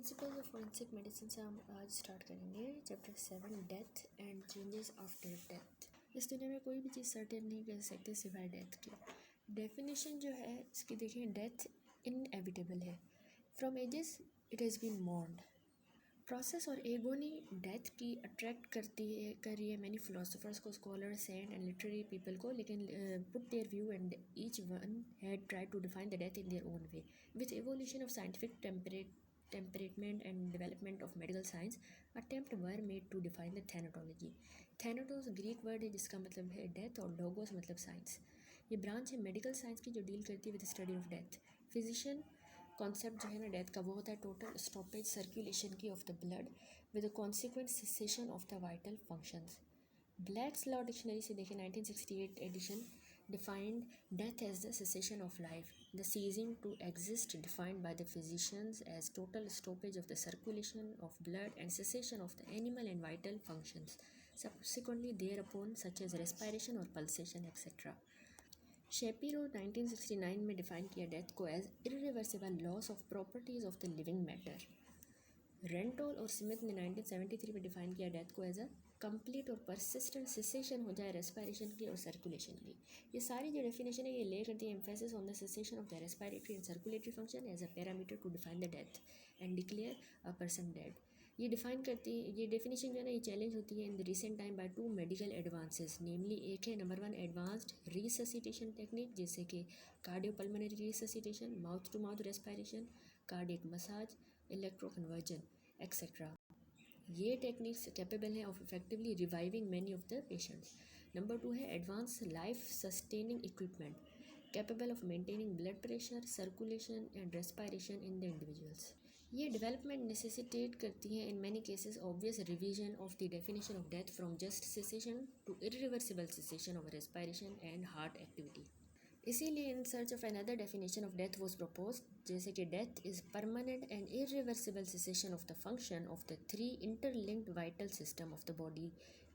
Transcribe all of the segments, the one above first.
Principles of forensic medicine से हम आज स्टार्ट करेंगे chapter 7 death and changes after death. इस दुनिया में कोई भी चीज़ सर्टेन नहीं कर सकते सिवाय डेथ के। डेफिनेशन जो है इसकी देखिए, डेथ इनएविटेबल है। From ages it has been mourned. Process और एगोनी डेथ की अट्रैक्ट कर रही है मैनी फिलोसोफर्स को, स्कॉलर्स एंड लिटरेरी पीपल को, लेकिन put their view and each one had try to define the death in their own way. With evolution of scientific temperament and development of medical science, attempt were made to define the thanatology. Thanatos Greek word है जिसका मतलब है death और logos मतलब science. ये branch है medical science की जो डील करती है with study of death. Physician concept जो है ना डेथ का, वो होता है टोटल स्टॉपेज सर्कुलेशन की of the blood with the consequent cessation of the vital functions. Blacks law dictionary से देखें 1968 addition defined death as the cessation of life, the ceasing to exist defined by the physicians as total stoppage of the circulation of blood and cessation of the animal and vital functions subsequently thereupon, such as respiration or pulsation etc. Shapiro 1969 में define किया death को as irreversible loss of properties of the living matter। Rentoul और Smith ने 1973 में define किया death को as a complete और persistent cessation हो जाए रेस्पिरेशन की और सर्कुलेशन की। ये सारी जो डेफिनेशन है ये ले करती है emphasis on the cessation of the respiratory and circulatory function as a parameter to define the death and declare a person dead. ये डिफाइन करती है, ये डेफिनेशन जो है ना ये चैलेंज होती है in the recent time by two medical advances, namely एक है नंबर 1 एडवांस्ड रिससिटेशन टेक्निक जैसे कि cardiopulmonary resuscitation, mouth to mouth respiration, cardiac massage, electroconversion etcetera. ये टेक्निक्स कैपेबल हैं of effectively reviving many of the patients. Number 2 है advance life sustaining equipment capable of maintaining blood pressure, circulation and respiration in the individuals. ये development necessitate करती हैं in many cases obvious revision of the definition of death from just cessation to irreversible cessation of respiration and heart activity. इसीलिए in search of another definition of death was propose, जैसे कि death is permanent and irreversible cessation of the function of the 3 interlinked vital system of the body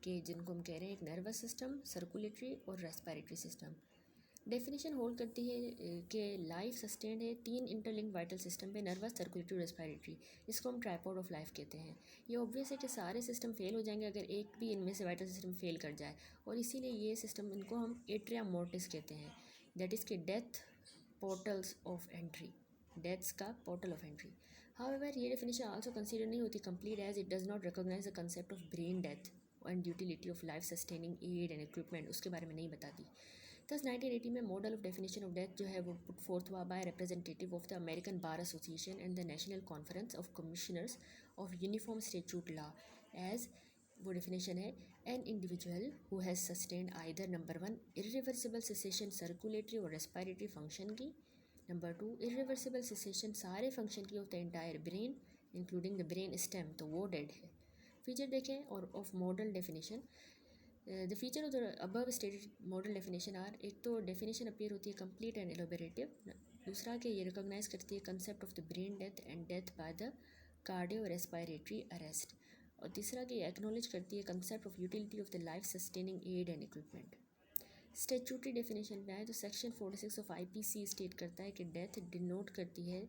के, जिनको हम कह रहे हैं एक नर्वस सिस्टम, सर्कुलेटरी और रेस्पिरेटरी सिस्टम। डेफिनेशन होल्ड करती है कि लाइफ सस्टेंड है 3 इंटरलिंक्ड वाइटल सिस्टम पे, नर्वस, सर्कुलेटरी, रेस्पिरेटरी। इसको हम ट्राइपॉड ऑफ लाइफ कहते हैं। ये ऑब्वियस है कि सारे सिस्टम फेल हो जाएंगे अगर एक भी इनमें से वाइटल सिस्टम फेल कर जाए, और इसीलिए ये सिस्टम, इनको हम एट्रिया मोर्टिस कहते हैं, दैट इज़ के death portals of entry, deaths का पोर्टल ऑफ एंट्री। हाउएवर ये डेफिनेशन आल्सो कंसीडर नहीं होती complete as it does not recognise the concept of brain death and utility of life sustaining aid and equipment, उसके बारे में नहीं बताती। दस 1980 में model of definition of death जो है वो पुट फोर्थ हुआ by representative of the American Bar Association and the national conference of commissioners of uniform statute law as, वो डेफिनेशन है an individual who has sustained either number 1 irreversible cessation circulatory और respiratory function की, number 2 irreversible cessation सारे function की of the entire brain including the brain stem, तो वो dead है। Feature देखें और of model definition, the feature of the above stated model definition are, एक तो डेफिनेशन अपीयर होती है कंप्लीट एंड एलोबरेटिव, दूसरा कि ये रिकॉग्नाइज करती है concept of the brain death and death by the cardio respiratory arrest, और तीसरा कि एक्नॉलेज करती है concept of utility of the life sustaining aid and equipment. Statutory definition में आए तो सेक्शन 46 ऑफ IPC स्टेट करता है कि डेथ डिनोट करती है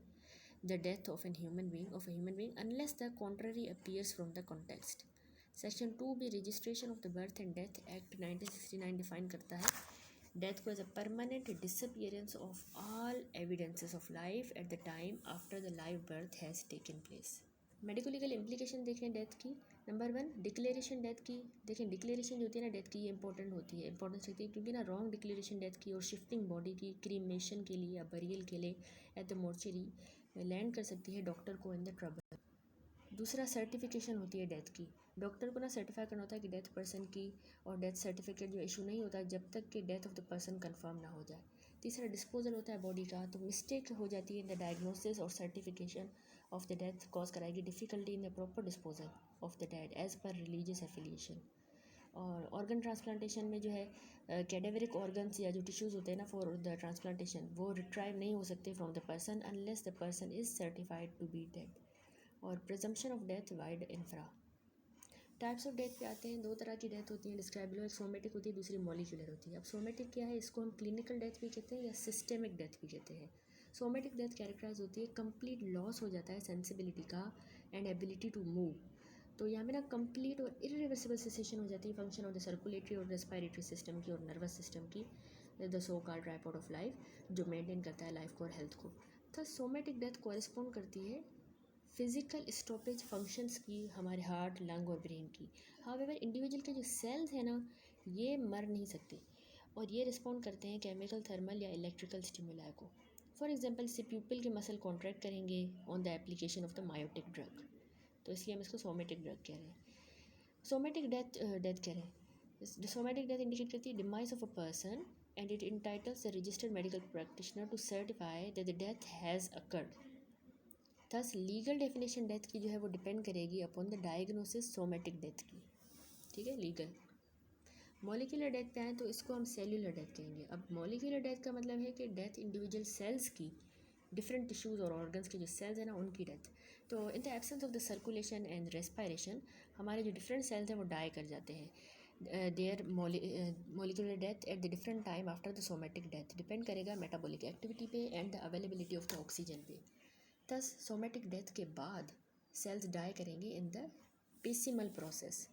the death of an human being unless the contrary appears from the context. Section 2 भी registration of the birth and death act 1969 define करता है डेथ को as a permanent disappearance of all evidences of life at the time after the live birth has taken place. Medico legal implication देखें death की। Number 1 declaration death की, देखें declaration जो होती है ना डेथ की, ये इंपॉर्टेंट होती है, इंपॉर्टेंस रखती है क्योंकि ना रॉन्ग डिक्लेरेशन डेथ की और शिफ्टिंग बॉडी की क्रीमेशन के लिए या बरियल के लिए एट द मोर्चरी लैंड कर सकती है डॉक्टर को इन द ट्रबल। दूसरा सर्टिफिकेशन होती है डेथ की, डॉक्टर को ना सर्टिफाई करना होता है कि डेथ पर्सन की, और डेथ सर्टिफिकेट जो इशू नहीं होता जब तक कि death of the person confirm ना हो जाए। तीसरा डिस्पोजल होता है बॉडी का, तो मिस्टेक हो जाती है इन द डायग्नोसिस और certification of the death cause कराएगी difficulty in the proper disposal of the dead as per religious affiliation. और ऑर्गन ट्रांसप्लांटेशन में जो है कैडेवरिक ऑर्गन्स या जो टिश्यूज़ होते हैं ना फॉर द ट्रांसप्लांटेशन, वो रिट्राइव नहीं हो सकते from the person unless the person is certified to be dead. और presumption of death vide infra. Types of death पे आते हैं, 2 तरह की डेथ होती है डिस्क्राइबेबल, एक सोमेटिक होती है, दूसरी मॉलिक्यूलर होती है। अब सोमेटिक क्या है, इसको हम क्लिनिकल डेथ भी कहते हैं या सिस्टेमिक डेथ भी कहते हैं। सोमेटिक डेथ कैरेक्टराइज होती है कंप्लीट लॉस हो जाता है सेंसिबिलिटी का एंड एबिलिटी टू मूव। तो यहाँ पे ना कंप्लीट और इरिवर्सिबल सेसेशन हो जाती है फंक्शन ऑफ द सर्कुलेटरी और रेस्पिरेटरी सिस्टम की और नर्वस सिस्टम की, the so called tripod of life, जो मेंटेन करता है लाइफ को और हेल्थ को। तो सोमेटिक डेथ कॉरेस्पॉन्ड करती है फिजिकल स्टॉपेज फंक्शंस की, हमारे हार्ट, लंग और ब्रेन की। हाउएवर इंडिविजुअल के जो सेल्स हैं ना, ये मर नहीं सकते और ये रिस्पॉन्ड करते हैं केमिकल, थर्मल या इलेक्ट्रिकल स्टिमुलाई को। फॉर एग्जांपल से प्यूपिल के मसल कॉन्ट्रैक्ट करेंगे on the application of the miotic drug, तो इसलिए हम इसको सोमेटिक ड्रग कह रहे हैं। सोमेटिक डेथ कह रहे हैं। सोमेटिक डेथ इंडिकेट करती है demise of a person and it entitles the registered medical practitioner to certify that the death has occurred. Thus legal definition death की जो है वो डिपेंड करेगी upon the diagnosis somatic death की, ठीक है, लीगल। मॉलिक्यूलर डेथ पे आए तो इसको हम सेल्यूलर डेथ कहेंगे। अब मॉलिक्यूलर डेथ का मतलब है कि डेथ इंडिविजुअल सेल्स की, डिफरेंट टिश्यूज़ और ऑर्गन्स के जो सेल्स हैं ना उनकी डेथ। तो in the absence of the circulation and respiration हमारे जो डिफरेंट सेल्स हैं वो डाई कर जाते हैं। There molecular death at the different time after the somatic death depend करेगा मेटाबॉलिक एक्टिविटी पे and the availability of the oxygen पे। थस सोमेटिक डेथ के बाद सेल्स डाई करेंगे in the piecemeal process.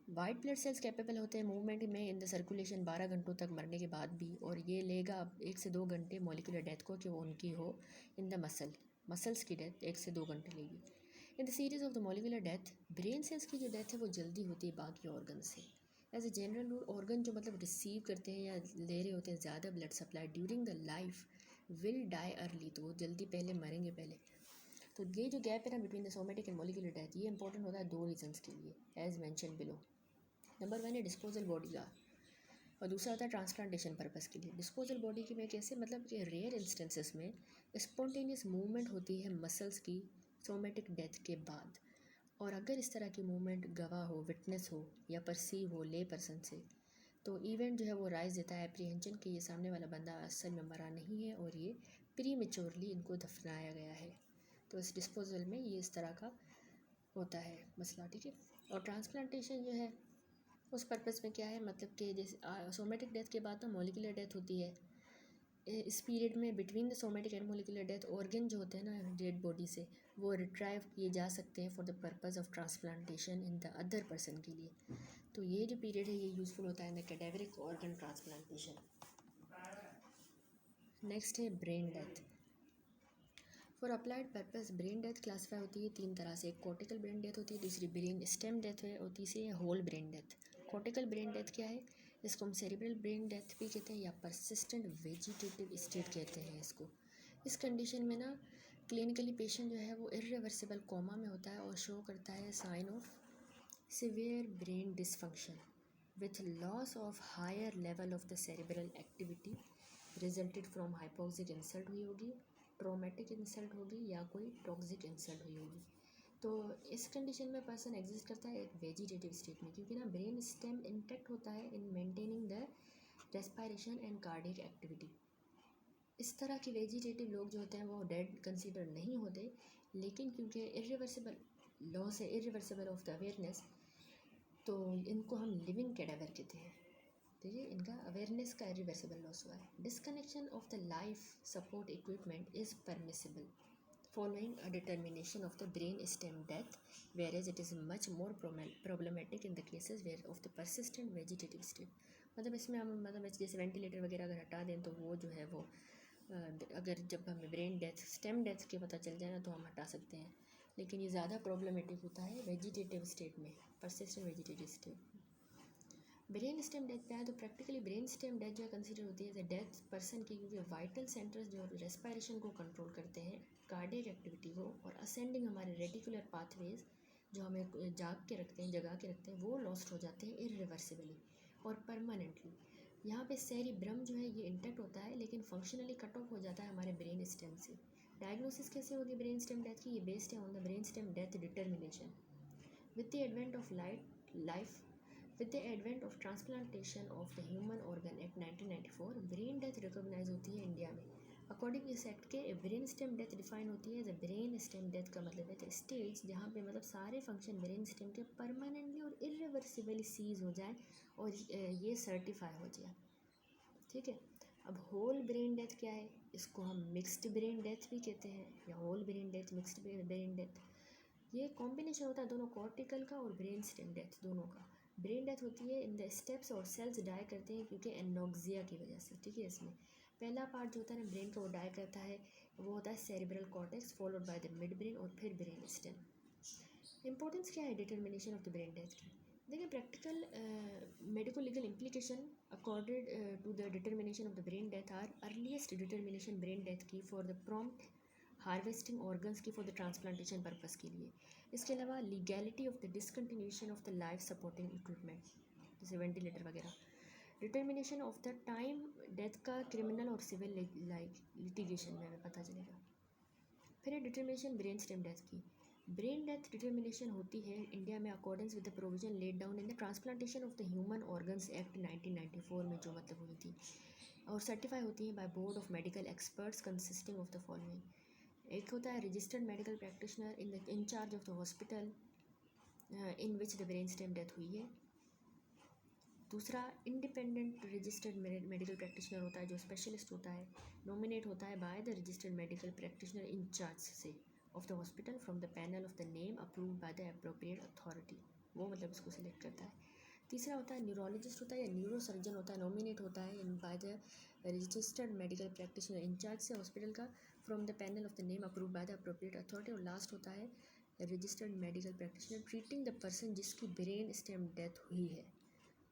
White blood cells capable होते हैं movement में in the circulation 12 घंटों तक मरने के बाद भी, और ये लेगा 1 से 2 घंटे मॉलिक्यूलर डेथ को कि वो उनकी हो इन द मसल्स की डेथ 1 से 2 घंटे लेगी। In the series of the molecular death brain cells की जो डेथ है वो जल्दी होती है बाकी ऑर्गन से। As a general rule organ जो मतलब रिसीव करते हैं या ले रहे होते हैं ज़्यादा blood supply during the life will die early, तो वो जल्दी पहले मरेंगे पहले। तो ये जो गैप है ना between the somatic and molecular death, ये इंपॉर्टेंट होता है 2 रीजन्स के लिए एज मैंशन बिलो। नंबर 1 है डिस्पोजल बॉडी का और दूसरा होता है ट्रांसप्लांटेशन पर्पस के लिए। डिस्पोजल बॉडी की में कैसे, मतलब कि रेयर इंस्टेंसेस में स्पॉन्टेनियस मूवमेंट होती है मसल्स की सोमेटिक डेथ के बाद, और अगर इस तरह की मूवमेंट गवाह हो, विटनेस हो या परसीव हो ले पर्सन से, तो इवेंट जो है वो राइज देता है एप्रीहेंशन कि ये सामने वाला बंदा असल में मरा नहीं है और ये प्री मेच्योरली इनको दफनाया गया है। तो इस डिस्पोजल में ये इस तरह का होता है मसला, ठीक है। और ट्रांसप्लांटेशन जो है उस पर्पज़ में क्या है, मतलब कि जैसे सोमेटिक डेथ के बाद तो मॉलिक्यूलर डेथ होती है, इस पीरियड में between the somatic and molecular death organ जो होते हैं ना डेड बॉडी से वो रिट्राइव किए जा सकते हैं for the purpose of transplantation in the other person के लिए। तो ये जो पीरियड है ये यूज़फुल होता है in the cadaveric organ transplantation. Next है brain death. For applied purpose brain death classify होती है 3 तरह से। एक कॉर्टिकल ब्रेन डेथ होती है, दूसरी ब्रेन स्टेम डेथ है और तीसरी है whole brain death. Cortical brain death क्या है, इसको हम सेरिब्रल ब्रेन डेथ भी कहते हैं या परसिस्टेंट वेजिटेटिव स्टेट कहते हैं इसको। इस कंडीशन में ना क्लिनिकली पेशेंट जो है वो इरिवर्सिबल कोमा में होता है और शो करता है sign of severe brain dysfunction with loss of higher level of the cerebral activity resulted from hypoxic insult हुई होगी, ट्रॉमेटिक इंसल्ट होगी या कोई टॉक्सिक इंसल्ट हुई होगी। तो इस कंडीशन में पर्सन एग्जिस्ट करता है एक वेजिटेटिव स्टेट में, क्योंकि ना ब्रेन स्टेम इंटैक्ट होता है in maintaining the respiration and cardiac activity. इस तरह के वेजिटेटिव लोग जो होते हैं वो डेड कंसीडर नहीं होते, लेकिन क्योंकि इरिवर्सिबल लॉस है, इरिवर्सिबल ऑफ द अवेयरनेस, तो इनको हम लिविंग कैडावर कहते हैं। तो ये इनका अवेयरनेस का इरिवर्सिबल लॉस हुआ है। Disconnection of the life support equipment is permissible following a determination of the brain stem death, whereas it is much more problematic in the cases where of the persistent vegetative state। मतलब इसमें हम मतलब जैसे ventilator वगैरह अगर हटा दें तो वो जो है वो अगर जब हमें ब्रेन डेथ स्टेम डेथ के पता चल जाए ना तो हम हटा सकते हैं, लेकिन ये ज़्यादा प्रॉब्लमेटिक होता है वेजिटेटिव स्टेट में, persistent vegetative state. Brain stem death पे आए तो प्रैक्टिकली ब्रेन स्टेम डेथ जो है कंसिडर होती है एज ए डेथ पर्सन की, क्योंकि वाइटल सेंटर्स जो रेस्पिरेशन को कंट्रोल करते हैं, कार्डियक एक्टिविटी को और असेंडिंग हमारे रेटिकुलर पाथवेज जो हमें जगा के रखते हैं वो लॉस्ट हो जाते हैं इरिवर्सिबली और परमानेंटली। यहाँ पे सेरिब्रम जो है ये इंटैक्ट होता है लेकिन फंक्शनली कट ऑफ हो जाता है हमारे ब्रेन स्टेम से। डायग्नोसिस कैसे होगी ब्रेन स्टेम डेथ की, ये बेस्ड है on the brain stem death determination. With the advent of life With the advent of transplantation of the human organ at 1994, brain death recognise होती है India में। According इस act के brain stem death define होती है as a brain stem death का मतलब है स्टेज जहाँ पे मतलब सारे फंक्शन ब्रेन स्टेम के परमानेंटली और इरिवर्सिबली सीज हो जाए और ये सर्टिफाई हो जाए, ठीक है। अब होल ब्रेन डेथ क्या है? इसको हम मिक्स्ड ब्रेन डेथ भी कहते हैं, या whole brain death, mixed brain death. ये कॉम्बिनेशन होता है दोनों कॉर्टिकल का और ब्रेन स्टेम डेथ दोनों का। ब्रेन डेथ होती है इन द स्टेप्स और सेल्स डाई करते हैं क्योंकि एनोक्सिया की वजह से, ठीक है। इसमें पहला पार्ट जो होता है ना ब्रेन का, वो डाई करता है, वो होता है cerebral cortex followed by the mid brain और फिर ब्रेन स्टेम। इंपॉर्टेंस क्या है determination of the brain death की? देखिए practical medico legal implication accorded to the determination of the brain death are earliest determination brain death की for the prompt harvesting organs की for the transplantation purpose के लिए। इसके अलावा legality of the discontinuation of the life supporting equipment जैसे ventilator वगैरह। Determination of the time death का criminal और सिविल लिटिगेशन में हमें पता चलेगा। फिर है डिटर्मिनेशन ब्रेन स्टेम डेथ की। ब्रेन डेथ डिटर्मिनेशन होती है इंडिया में accordance with the provision laid down in the transplantation of the human organs act 1994 में, जो मतलब हुई थी, और सर्टिफाई होती है by board of medical experts consisting of the following. एक होता है registered medical practitioner in charge of the hospital in which the brain stem death हुई है। दूसरा इंडिपेंडेंट रजिस्टर्ड मेडिकल प्रैक्टिशनर होता है जो स्पेशलिस्ट होता है, नॉमिनेट होता है by the registered medical practitioner in charge से of the hospital from the panel of the name approved by the appropriate authority, वो मतलब इसको सिलेक्ट करता है। तीसरा होता है न्यूरोलॉजिस्ट होता है या न्यूरो सर्जन होता है, नॉमिनेट होता है in by the registered medical practitioner incharge से हॉस्पिटल का from the panel of the name approved by the appropriate authority. और लास्ट होता है registered medical practitioner treating the person जिसकी ब्रेन स्टेम डेथ हुई है,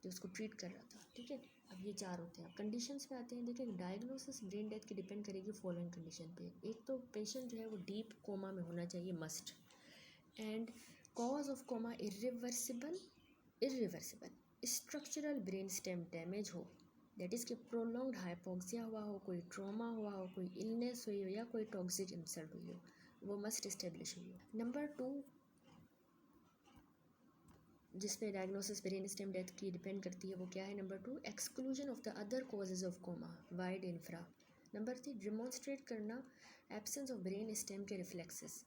जो उसको ट्रीट कर रहा था, ठीक है। अब ये चार होते हैं। अब कंडीशंस पे आते हैं। देखिए डायग्नोसिस ब्रेन डेथ की डिपेंड करेगी फॉलोइंग कंडीशन पे। एक तो पेशेंट जो है वो डीप कोमा में होना चाहिए, must, and cause of coma irreversible structural brain stem damage हो, दैट इज़ कि प्रोलॉन्ग्ड हाइपोक्सिया हुआ हो, कोई ट्रॉमा हुआ हो, कोई इलनेस हुई हो, या कोई टॉक्सिक इंसल्ट हुई हो, वो मस्ट इस्टेब्लिश हुई हो। नंबर 2 जिस पे डायग्नोसिस ब्रेन स्टेम डेथ की डिपेंड करती है वो क्या है? Number 2 exclusion of the other causes of coma vide infra. Number 3 demonstrate करना एब्सेंस ऑफ ब्रेन स्टेम के रिफ्लेक्सेस।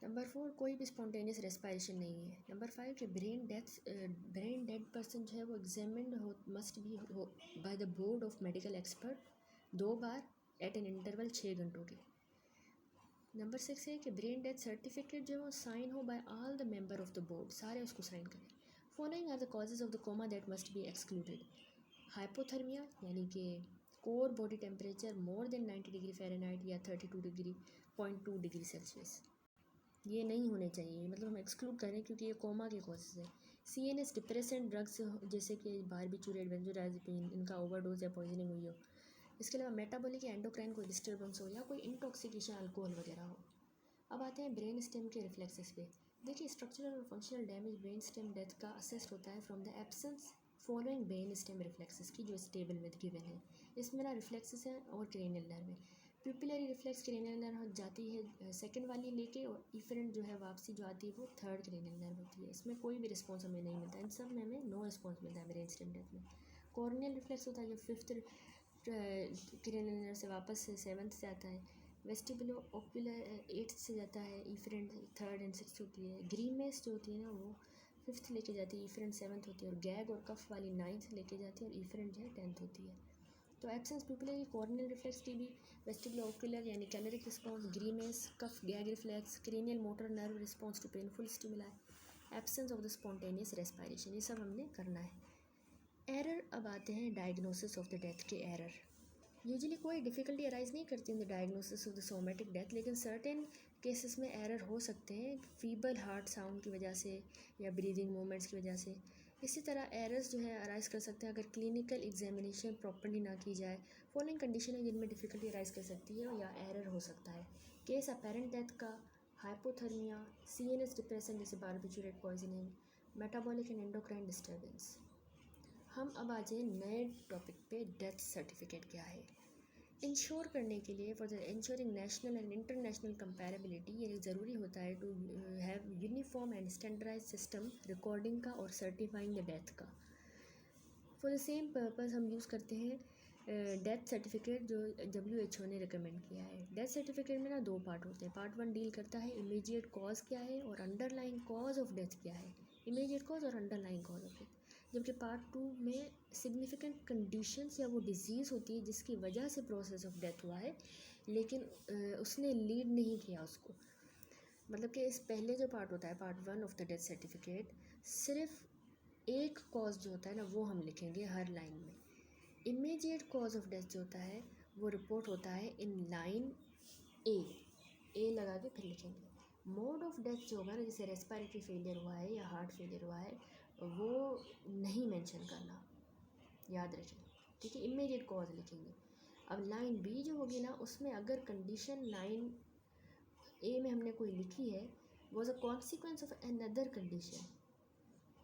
नंबर 4 कोई भी स्पॉन्टेनियस रेस्पायरेशन नहीं है। नंबर 5 कि ब्रेन डेड पर्सन जो है वो एग्जामिन्ड हो मस्ट बी हो by the board of medical expert 2 बार एट एन इंटरवल 6 घंटों के। नंबर 6 है कि ब्रेन डेथ सर्टिफिकेट जो है वो साइन हो by all the member of the board, सारे उसको साइन करें। Following are the causes of the coma that must be excluded. Hypothermia यानी कि core body temperature more than 90 degree Fahrenheit या 32.2 डिग्री सेल्सियस, ये नहीं होने चाहिए, मतलब हम एक्सक्लूड करें क्योंकि ये कोमा के कॉजेज हैं। CNS डिप्रेसेंट ड्रग्स जैसे कि बारबिटूरेट, बेंजोडाइज़ेपिन, इनका ओवरडोज या पॉइजनिंग हुई हो। इसके अलावा मेटाबॉलिक या एंडोक्राइन कोई डिस्टर्बेंस हो या कोई इंटॉक्सिकेशन अल्कोहल वगैरह हो। अब आते हैं ब्रेन स्टेम के रिफ्लेक्सेस पे। देखिए स्ट्रक्चरल और functional damage brain stem death का असेस्ड होता है from the absence following brain stem reflexes की, जो स्टेबल में गिवन है। इसमें ना रिफ्लेक्सेस हैं और क्रेनियल नर्व में। प्यूपिलरी रिफ्लेक्स क्रेनियल नर्व जाती है सेकंड वाली लेके, और इफरेंट जो है वापसी जो आती है वो थर्ड क्रेनियल नर्व होती है। इसमें कोई भी रिस्पॉन्स हमें नहीं मिलता, इन सब में हमें नो रिस्पॉन्स मिलता है ब्रेन स्टेम डेथ में। कॉर्नियल रिफ्लेक्स होता है जो फिफ्थ क्रेनियल नर्व से वापस से सेवन्थ से आता है। वेस्टिबुलो ओक्यूलर 8th से जाता है, इफरेंट 3rd एंड 6th होती है। ग्रीमेस जो होती है ना वो 5th लेके जाती है, इफरेंट 7th होती है, और गैग और कफ वाली 9th लेके जाती है, और इफरेंट जो है 10th होती है। तो एब्सेंस प्यूपिलरी कॉर्नियल रिफ्लेक्स की भी वेस्टिबुलो ओक्यूलर यानी caloric response, grimace, cough, gag reflex, cranial motor nerve response to painful stimuli, absence of the spontaneous respiration, ये सब हमने करना है। एरर, अब आते हैं डायग्नोसिस ऑफ द डेथ के एरर। यूजुअली कोई डिफ़िकल्टी अराइज नहीं करती in the diagnosis of the somatic death, लेकिन सर्टेन केसेस में एरर हो सकते हैं फीबल हार्ट साउंड की वजह से या ब्रीदिंग मूवमेंट्स की वजह से। इसी तरह एरर्स जो है अराइज कर सकते हैं अगर क्लिनिकल एग्जामिनेशन प्रॉपर्ली ना की जाए। फॉलोइंग कंडीशन है जिनमें डिफ़िकल्टी अराइज कर सकती है या एरर हो सकता है। केस अपेरेंट डेथ का, हाइपोथर्मिया, CNS डिप्रेशन जैसे barbiturate poisoning, metabolic and endocrine disturbance. हम अब आ जाए नए टॉपिक पे, डेथ सर्टिफिकेट क्या है। इंश्योर करने के लिए for the ensuring national and international comparability, ये ज़रूरी होता है to have uniform and standardise system recording का और सर्टिफाइंग द डेथ का। फॉर द सेम पर्पज़ हम यूज़ करते हैं डेथ सर्टिफिकेट जो WHO ने रिकमेंड किया है। डेथ सर्टिफिकेट में ना 2 पार्ट होते हैं। पार्ट 1 डील करता है इमीडिएट कॉज क्या है और अंडरलाइंग कॉज ऑफ डेथ क्या है। इमीडिएट कॉज और अंडरलाइंग कॉज ऑफ डेथ। जबकि पार्ट 2 में सिग्निफिकेंट कंडीशंस या वो डिजीज़ होती है जिसकी वजह से प्रोसेस ऑफ डेथ हुआ है, लेकिन उसने लीड नहीं किया उसको। मतलब कि इस पहले जो पार्ट होता है, part 1 of the death certificate, सिर्फ एक कॉज जो होता है ना वो हम लिखेंगे हर लाइन में। इमीडिएट कॉज ऑफ डेथ जो होता है वो रिपोर्ट होता है इन लाइन ए लगा के फिर लिखेंगे। मोड ऑफ डेथ जो होगा ना, जैसे रेस्पिरेटरी फेलियर हुआ है या हार्ट फेलियर हुआ है, वो नहीं मेंशन करना, याद रखें, ठीक है। इमीडिएट कॉज लिखेंगे। अब लाइन बी जो होगी ना, उसमें अगर कंडीशन लाइन ए में हमने कोई लिखी है was a consequence of another condition,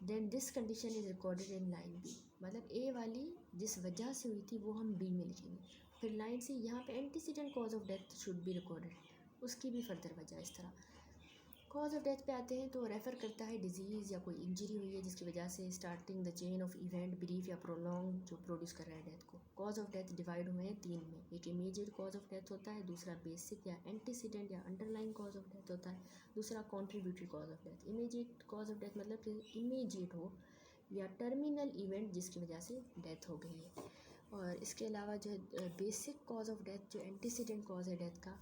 then this condition is recorded in line B. मतलब ए वाली जिस वजह से हुई थी वो हम बी में लिखेंगे। फिर लाइन सी, यहाँ पे antecedent cause of death should be recorded, उसकी भी फर्दर वजह। इस तरह कॉज ऑफ डेथ पे आते हैं तो रेफ़र करता है डिजीज़ या कोई इंजरी हुई है जिसकी वजह से starting the chain of event brief या प्रोलॉन्ग जो प्रोड्यूस कर रहा है डेथ को। कॉज ऑफ डेथ डिवाइड हुए हैं 3 में, एक इमीडिएट कॉज ऑफ डेथ होता है, दूसरा बेसिक या एंटीसीडेंट या अंडरलाइन कॉज ऑफ डेथ होता है, दूसरा contributory cause of death. Immediate cause of death मतलब कि इमीडिएट हो या टर्मिनल इवेंट जिसकी वजह से डेथ हो गई है। और इसके अलावा जो है बेसिक कॉज ऑफ डेथ, जो एंटीसीडेंट कॉज है डेथ का,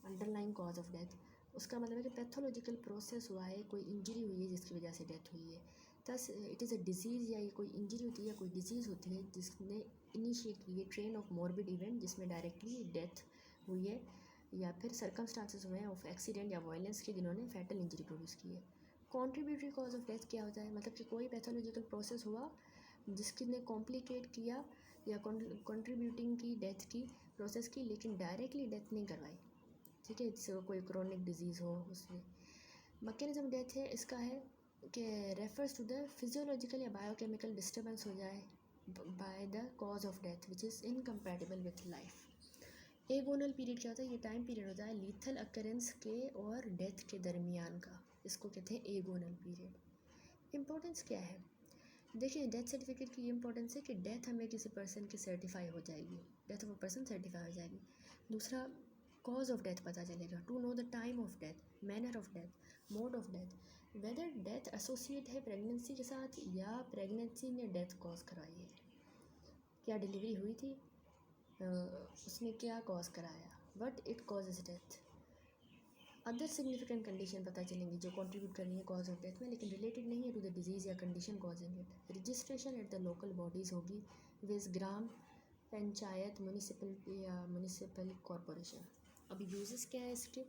अंडरलाइन कॉज ऑफ डेथ, उसका मतलब है कि पैथोलॉजिकल प्रोसेस हुआ है, कोई इंजरी हुई है जिसकी वजह से डेथ हुई है। Thus it is a disease, या ये कोई इंजरी होती है या कोई डिजीज़ होती है जिसने इनिशिएट की है ट्रेन ऑफ मॉर्बिड इवेंट जिसमें डायरेक्टली डेथ हुई है, या फिर सर्कमस्टांसेस हुए हैं ऑफ एक्सीडेंट या वायलेंस के जिन्होंने फैटल इंजरी प्रोड्यूस की है। कॉन्ट्रीब्यूटरी कॉज ऑफ डेथ क्या होता है? मतलब कि कोई पैथोलॉजिकल प्रोसेस हुआ जिसने कॉम्प्लिकेट किया या कंट्रीब्यूटिंग की डेथ की प्रोसेस की, लेकिन डायरेक्टली डेथ नहीं करवाई, ठीक है। जैसे कोई क्रोनिक डिजीज़ हो उसमें। मैकेनिज्म डेथ है इसका है कि रेफर्स टू द फिजियोलॉजिकल या बायोकेमिकल डिस्टर्बेंस हो जाए by the cause of death which is incompatible with life. Agonal period क्या होता है? ये टाइम पीरियड होता है लीथल अकरेंस के और डेथ के दरमियान का, इसको कहते हैं एगोनल पीरियड। इम्पोर्टेंस क्या है? देखिए, डेथ सर्टिफिकेट की इम्पोर्टेंस है कि डेथ हमें किसी पर्सन की सर्टिफाई हो जाएगी, death of a person certify हो जाएगी। दूसरा, कॉज ऑफ डेथ पता चलेगा, to know the time of death, manner of death, mode of death, whether death associate है प्रेगनेंसी के साथ या प्रेगनेंसी ने डेथ कॉज कराई है, क्या डिलीवरी हुई थी, उसने क्या कॉज कराया, what it causes death. Other significant condition पता चलेंगी जो कंट्रीब्यूट कर रही है कॉज ऑफ डेथ में, लेकिन रिलेटेड नहीं है टू द डिजीज़ या condition causing it. Registration at the local bodies होगी, विज ग्राम पंचायत, म्यूनिसिपलिटी या म्यूनिसिपल कॉरपोरेशन। अब यूजेस क्या है इसके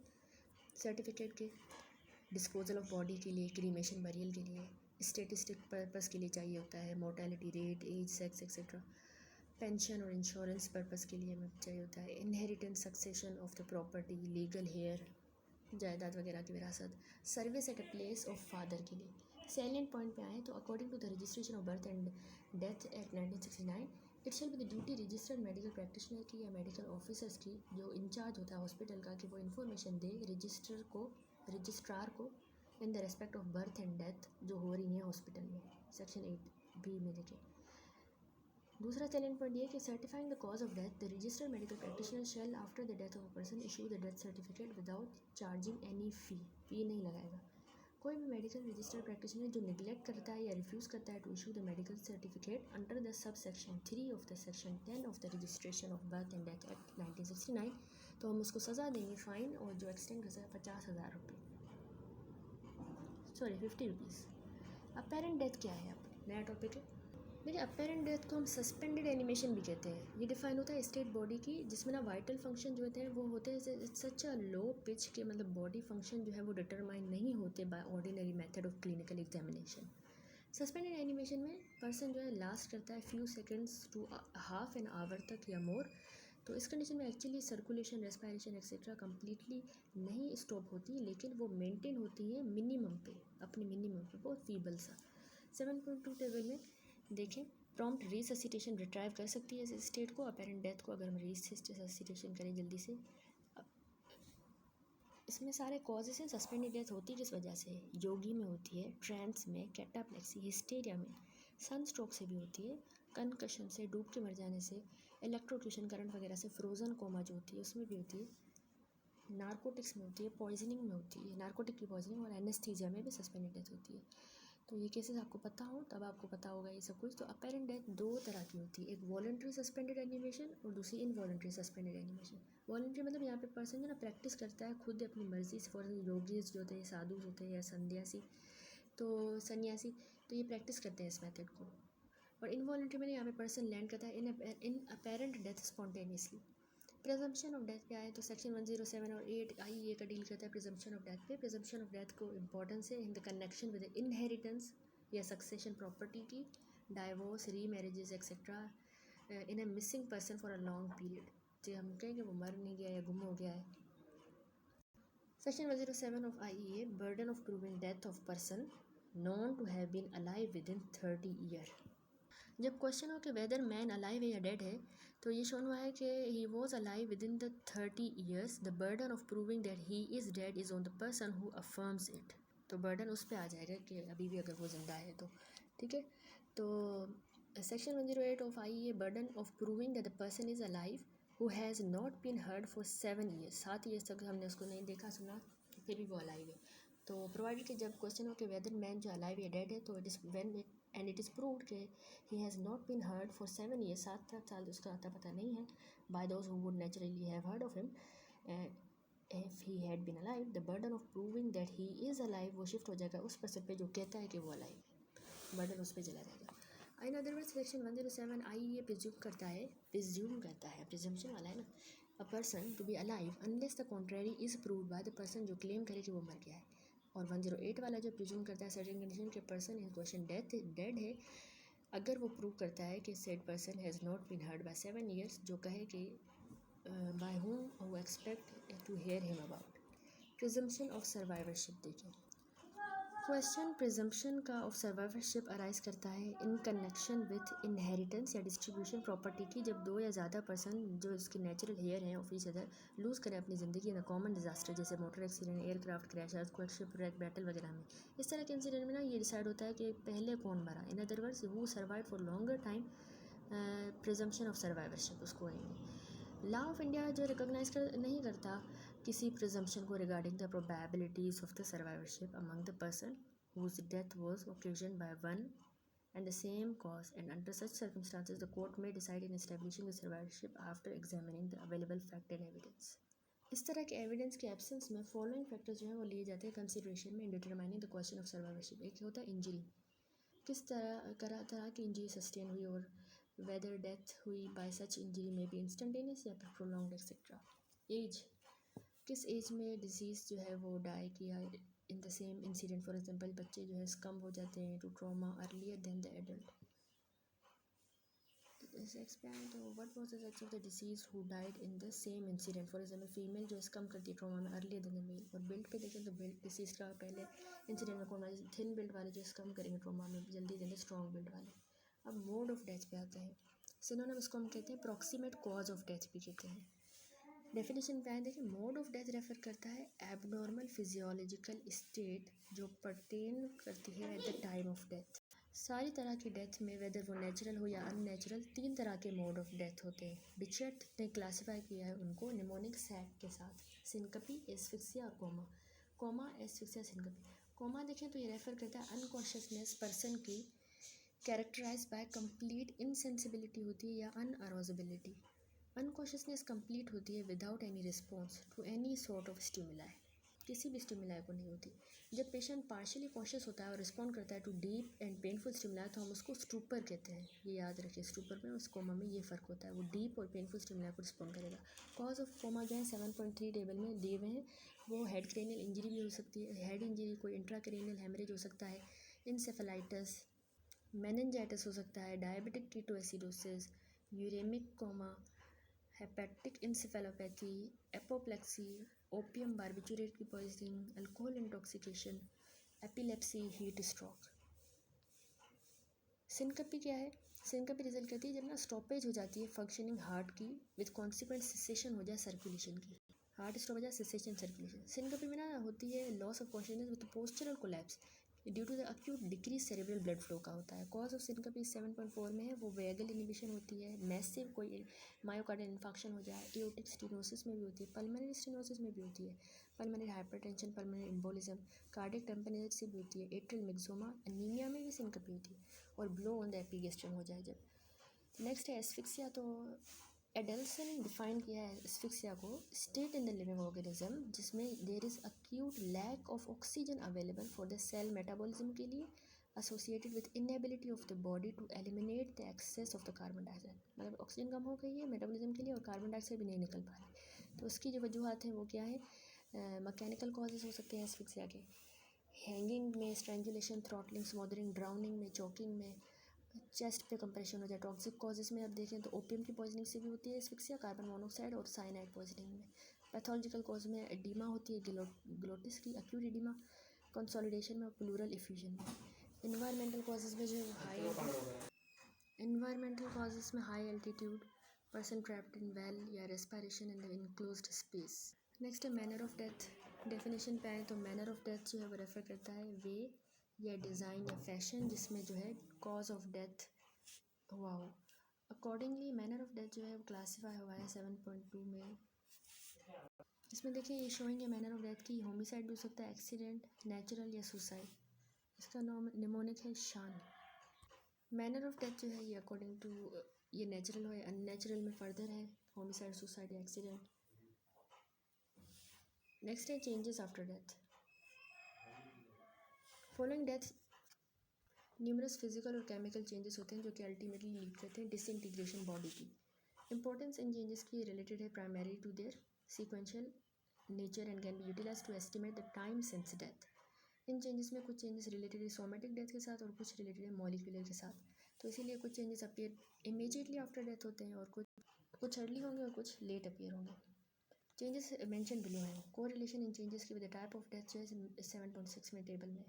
सर्टिफिकेट के? डिस्पोजल ऑफ बॉडी के लिए, क्रीमेशन बरियल के लिए, स्टेटिस्टिक पर्पस के लिए चाहिए होता है, mortality rate, age, sex etcetera, pension और इंश्योरेंस पर्पस के लिए हमें चाहिए होता है, inheritance succession of the property, legal heir, जायदाद वगैरह की विरासत, service at a place of father के लिए। सैलिएंट पॉइंट पे आए तो according to the registration of birth and death act 1969, it shall be the duty registered medical practitioner की या मेडिकल ऑफिसर्स की जो इंचार्ज होता है हॉस्पिटल का, कि वो इन्फॉर्मेशन दे रजिस्ट्रार को in the respect of birth and death जो हो रही है हॉस्पिटल में, सेक्शन 8B में देखें। दूसरा चैलेंज पॉइंट ये कि certifying the cause of death, the registered medical practitioner shall after the death of a person issue the death certificate without charging any fee नहीं लगाएगा। कोई भी मेडिकल रजिस्टर्ड प्रैक्टिशनर जो निगलेक्ट करता है या रिफ्यूज़ करता है to issue the medical certificate under the sub section 3 of the section 10 of the registration of birth and death act 1969, तो हम उसको सज़ा देंगे फ़ाइन, और जो एक्सटेंड कर सकता है 50,000 रुपये, सॉरी 50 रुपीज़। अपेरेंट डेथ क्या है? अब नया टॉपिक है। देखिए, अपेरेंट डेथ को हम सस्पेंडेड एनिमेशन भी कहते हैं। ये डिफाइन होता है स्टेट बॉडी की जिसमें ना वाइटल फंक्शन जो होते हैं वो होते हैं सच अ लो पिच के, मतलब बॉडी फंक्शन जो है वो डिटरमाइन नहीं होते by ordinary method of clinical examination. Suspended animation में पर्सन जो है लास्ट करता है few seconds to half an hour तक या मोर। तो इस कंडीशन में actually circulation, respiration etcetera completely नहीं स्टॉप होती, लेकिन वो मेंटेन होती है मिनिमम पे, अपने मिनिमम पे, बहुत फीबल सा। 7.2 टेबल में देखें, प्रॉम्प्ट रिससिटेशन रिट्राइव कर सकती है इस स्टेट को, अपेरेंट डेथ को अगर हम रिससिटेशन करें जल्दी से। इसमें सारे कॉजेस हैं। सस्पेंडेड डेथ होती है किस वजह से? योगी में होती है, ट्रांस में, कैटाप्लेक्सी, हिस्टेरिया में, सन स्ट्रोक से भी होती है, कंकशन से, डूब के मर जाने से, इलेक्ट्रोक्यूशन करंट वगैरह से, फ्रोज़न कोमा जो होती है उसमें भी होती है, नारकोटिक्स में होती है, पॉइजनिंग में होती है, नारकोटिक की पॉइजनिंग, और एनेस्थीसिया में भी सस्पेंडेड डेथ होती है। तो ये केसेस आपको पता हो तब आपको पता होगा ये सब कुछ। तो अपेरेंट डेथ दो तरह की होती है, एक वॉलंटरी सस्पेंडेड एनिमेशन और दूसरी इनवॉलंटरी सस्पेंडेड एनिमेशन। वॉलंटरी मतलब यहाँ पे पर्सन जो ना प्रैक्टिस करता है खुद अपनी मर्जी से, फॉर योगीज जो होते हैं, साधु होते हैं या सन्यासी, तो ये प्रैक्टिस करते हैं इस मेथड को। और इनवॉलंटरी में यहाँ पे पर्सन लैंड करता है in apparent death spontaneously. Presumption of death क्या है, तो सेक्शन 107 और 8 IEA का डील करता है प्रिजम्पशन ऑफ डेथ पे। प्रिजम्पशन ऑफ डेथ को इम्पोर्टेंस है in the connection with inheritance या सक्सेशन प्रॉपर्टी की, डाइवोर्स, री marriages etcetera, in A missing person for a long period, जो हम कहें कि वो मर नहीं गया या गुम हो गया है। Section 107 of IEA, burden of proving death of person known to have been alive within 30 year. जब क्वेश्चन हो कि वेदर मैन अलाइव है या डेड है, तो ये शोन हुआ है कि he was alive within the 30 years, the burden of proving that he is dead is on the person who affirms it. तो बर्डन उस पर आ जाएगा कि अभी भी अगर वो जिंदा है तो, ठीक है। तो section 108 of IEA, burden of proving that the person is alive who has not been heard for 7 years, 7 years तक हमने उसको नहीं देखा सुना, फिर भी वो अलाइव है। तो प्रोवाइडेड कि जब क्वेश्चन हो कि वेदर मैन जो अलाइव या डेड है, तो it is when it is proved कि he has not been heard for 7 years, 7 साल उसका आता पता नहीं है, by those who would naturally have heard of him if he had been alive, the burden of proving that he is alive वो shift हो जाएगा उस पर्सन पे जो कहता है कि वो अलाइव, बर्डन उस पर चला जाएगा। In other words section 107 IEA presume करता है प्रिजम्पशन वाला है ना, a person to be alive unless the contrary is proved by the person जो क्लेम करे कि वो मर गया है। और 108 वाला जो प्रिज्यूम करता है सर्टेन कंडीशन के पर्सन इन क्वेश्चन डेड है, अगर वो प्रूव करता है कि said person has not been heard by 7 years, जो कहे कि by whom who expect to hear him about. Presumption of survivorship देखिए, क्वेश्चन प्रिजम्पशन का ऑफ सर्वाइवरशिप अराइज करता है इन कनेक्शन विथ इनहेरिटेंस या डिस्ट्रीब्यूशन प्रॉपर्टी की, जब दो या ज़्यादा पर्सन जो इसके नेचुरल हेयर हैं ऑफ ईच अदर लूज़ करें अपनी ज़िंदगी इन कॉमन डिजास्टर, जैसे motor accident, aircraft crash, earthquake, shipwreck, battle वगैरह में। इस तरह के इंसिडेंट में ना ये डिसाइड होता है कि पहले कौन मरा, इन other words who survive for longer time, presumption of survivorship उसको कहेंगे। लॉ ऑफ इंडिया जो रिकॉग्नाइज नहीं करता किसी प्रिजम्पशन को regarding the probabilities of the survivorship among the person whose death was occasioned by one and the same cause, and under such circumstances the court may decide in establishing the survivorship after examining the available fact and evidence. इस तरह के evidence के absence में following factors जो हैं वो लिए जाते हैं कंसिडरेशन में in determining the question of survivorship. एक होता है इंजरी, किस तरह की इंजरी सस्टेन हुई और वेदर डेथ हुई बाय सच इंजरी में बी इंस्टेंटेनियस या फिर प्रोलॉन्ग्ड एक्सेट्रा। एज, किस एज में डिजीज़ जो है वो डाई किया in the same incident, for example बच्चे जो है स्कम हो जाते हैं to trauma earlier than the adult. Explain what was the sex of the disease who died in the same incident, for example female जो succumb करती है trauma में अर्लियर देन द मेल। और बिल्ड पे देखें तो बिल्ड डिसीज का पहले इंसिडेंट में कौन वाले थिन बिल्ड वाले जो स्कम करेंगे ट्रॉमा में जल्दी देंगे स्ट्रॉन्ग बिल्ड वाले। अब मोड ऑफ डेथ पे आता है, सिनोनिम इसको हम कहते हैं प्रॉक्सिमेट कॉज ऑफ डेथ भी कहते हैं। डेफिनेशन क्या है देखिए, मोड ऑफ डेथ रेफर करता है एबनॉर्मल फिजियोलॉजिकल स्टेट जो पर्टेन करती है eight the time of death. सारी तरह की डेथ में वेदर वो नेचुरल हो या अननेचुरल 3 तरह के मोड ऑफ डेथ होते हैं। बिचेट ने क्लासीफाई किया है उनको निमोनिक सैक के साथ, सिनकपी, एस्फिक्सिया और coma. Coma, asphyxia, syncope. Coma देखें तो ये रेफर करता है अनकॉन्शियसनेस पर्सन की कैरेक्टराइज बाय कंप्लीट इनसेंसिबिलिटी होती है या अनअरोजेबिलिटी। अनकॉन्शियसनेस कंप्लीट होती है without any response to any sort of stimuli, किसी भी स्टिमुलाई को नहीं होती। जब पेशेंट पार्शियली कॉन्शियस होता है और रिस्पॉन्ड करता है to deep and painful stimuli तो हम उसको स्टूपर कहते हैं। ये याद रखिए, स्टूपर में और कोमा में ये फ़र्क होता है, वो डीप और पेनफुल स्टिमुलाई को रिस्पॉन्ड करेगा। कॉज ऑफ कोमा जो है 7.3 टेबल में दिए हुए हैं, वो हेड क्रेनियल इंजरी भी हो सकती है, हेड इंजरी, कोई इंट्राक्रेनियल हेमरेज हो सकता है, इंसेफेलाइटिस, मेनिंजाइटिस हो सकता है, diabetic ketoacidosis, uraemic coma, hepatic encephalopathy, apoplexy, opium barbiturate की poisoning, alcohol intoxication, epilepsy, heat stroke. Syncope क्या है, सिनकपी रिजल्ट करती है जब ना स्टॉपेज हो जाती है फंक्शनिंग हार्ट की विद कॉन्सिक्वेंट सिसेशन हो जाए सर्कुलेशन की, हार्ट स्टॉप हो जाए सिसेशन सर्कुलेशन। सिनकपी में ना होती है loss of consciousness with postural collapse, due to the acute decrease cerebral blood flow का होता है। कॉज ऑफ सिनकोपी 7.4 में है, वो वेगल इनिबिशन होती है, मैसिव कोई मायोकार्डियल इन्फाक्शन हो जाए, एओर्टिक स्टेनोसिस में भी होती है, पल्मोनरी स्टेनोसिस में भी होती है, pulmonary hypertension, pulmonary embolism, cardiac temperature से भी होती है, एट्रियल मिक्सोमा, अनीमिया में भी सिनकोपी होती है, और ब्लो ऑन द एपिगेस्ट्रम हो जाए जब। नेक्स्ट है एस्फिक्सिया। तो एडल्सन ने डिफाइन किया है एस्फिक्सिया को, state in the living organism जिसमें there is acute lack of oxygen available for the cell metabolism के लिए, associated with inability of the body to eliminate the excess of the carbon dioxide। मतलब oxygen कम हो गई है metabolism के लिए और कार्बन डाइऑक्साइड भी नहीं निकल पा रही। तो उसकी जो वजूहत हैं वो क्या है, मैकेनिकल कॉजेज़ हो सकते हैं एस्फिक्सिया के, हैंगिंग में, स्ट्रेंजुलेशन, थ्रॉटलिंग, स्मोदरिंग, ड्राउनिंग में, चोकिंग में, चेस्ट पे कंप्रेशन हो जाए। टॉक्सिक कॉजेज़ में अब देखें तो ओपियम की पॉइजनिंग से भी होती है एस्फिक्सिया, कार्बन मोनोऑक्साइड और साइनाइड पॉइजनिंग में। पैथोलॉजिकल कॉज में एडीमा होती है, ग्लोटिस की अक्यूट एडीमा, कंसोलिडेशन में और प्लूरल इफ्यूजन में। इन्वायरमेंटल कॉजेज़ में जो high altitude, person trapped in well या respiration in the enclosed space. Next है मैनर ऑफ डेथ। डेफिनेशन पे आए तो मैनर ऑफ डेथ जो है वो रेफर करता है वे या डिज़ाइन या फैशन जिसमें जो है कॉज ऑफ डेथ हुआ हो। अकॉर्डिंगली मैनर ऑफ डेथ जो है वो क्लासीफाई हुआ है 7.2 में। इसमें देखिए ये शोइंग है मैनर ऑफ डेथ की, होमिसाइड भी हो सकता है, एक्सीडेंट, नेचुरल या सुसाइड। इसका नाम निमोनिक है शान। मैनर ऑफ डेथ जो है ये अकॉर्डिंग टू ये नेचुरल हो या अननेचुरल में फर्दर है, होमिसाइड, सुसाइड या एक्सीडेंट। नेक्स्ट है changes after death. Following death numerous physical और केमिकल चेंजेस होते हैं जो कि अल्टीमेटली लीड करते हैं डिसइंटीग्रेशन बॉडी की। इंपॉर्टेंस इन चेंजेस की रिलेटेड है primary to their sequential nature and can be utilise to estimate the time since death. इन चेंजेस में कुछ चेंजेस रिलेटेड है सोमेटिक डेथ के साथ और कुछ रिलेटेड है मॉलिक्यूलर के साथ। तो इसीलिए कुछ changes appear immediately after death होते हैं और कुछ अर्ली होंगे और कुछ लेट अपीयर होंगे। चेंजेस मेंशन बिलो हैं। को रिलेशन इन चेंजेस की with the type of death जो है 7.6 में टेबल में।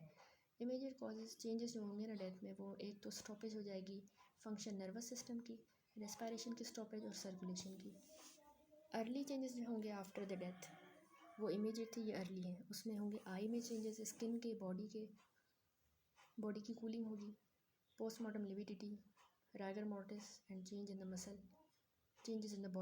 इमीडिएट कॉजेज चेंजेस जो होंगे ना डेथ में, वो एक तो स्टॉपेज हो जाएगी फंक्शन नर्वस सिस्टम की, रेस्पिरेशन की स्टॉपेज और सर्कुलेशन की। अर्ली चेंजेस जो होंगे आफ्टर द डेथ वो इमीडिएट थे, ये अर्ली हैं। उसमें होंगे आई में चेंजेस, स्किन के, बॉडी की कूलिंग होगी, postmortem lividity, rigor mortis and change in the muscle, changes in the body.